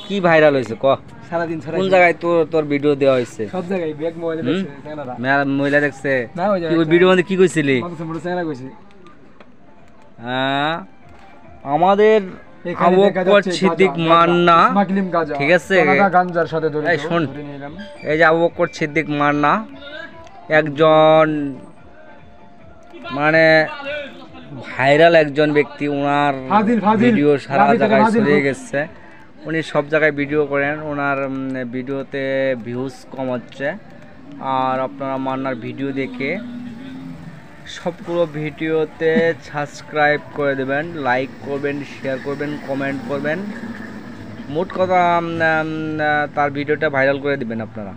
কি ভাইরাল হয়েছে ক সারাদিন কোন জায়গায় তোর ভিডিও দেওয়া হয়েছে সব জায়গায় ব্যাগ মোবাইলে দেখছে চ্যানেলরা মহিলা দেখছে না ওই কি ওই ভিডিও মধ্যে কি কইছিলি মোটো চ্যানেল কইছে আমাদের আবু বকর সিদ্দিক মান্না স্মাগলিং গাঁজা ঠিক আছে গাঞ্জার সাথে ধরে এই শুন এই যে আবু বকর সিদ্দিক মান্না একজন মানে ভাইরাল একজন ব্যক্তি ওনার ভিডিও সারা জায়গায় ছড়িয়ে গেছে উনি সব জায়গায় ভিডিও করেন ওনার ভিডিওতে ভিউজ কম হচ্ছে আর আপনারা মান্নার ভিডিও দেখে সবগুলো ভিডিওতে সাবস্ক্রাইব করে দেবেন লাইক করবেন শেয়ার করবেন কমেন্ট করবেন মোট কথা তার ভিডিওটা ভাইরাল করে দিবেন আপনারা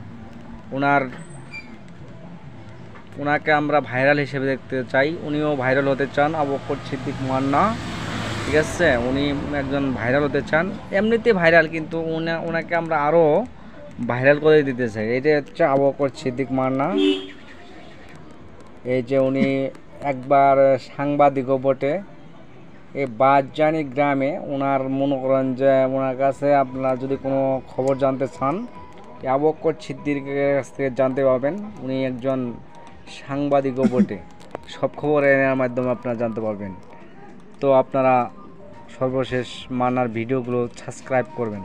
ওনাকে আমরা ভাইরাল হিসেবে দেখতে চাই উনিও ভাইরাল হতে চান আবু বকর সিদ্দিক মান্না ঠিক আছে উনি একজন ভাইরাল হতে চান এমনিতে ভাইরাল কিন্তু ওনাকে আমরা আরও ভাইরাল করে দিতে চাই এটা হচ্ছে আবু বকর সিদ্দিক মান্না এই যে উনি একবার সাংবাদিকও বটে এই বাঁশজানি গ্রামে ওনার মনে করেন যে ওনার কাছে আপনারা যদি কোনো খবর জানতে চান আবু বকর সিদ্দিকের কাছ থেকে জানতে পারবেন উনি একজন সাংবাদিকও বটে সব খবর এর মাধ্যমে আপনারা জানতে পারবেন তো আপনারা সর্বশেষ মান্নার ভিডিওগুলো সাবস্ক্রাইব করবেন।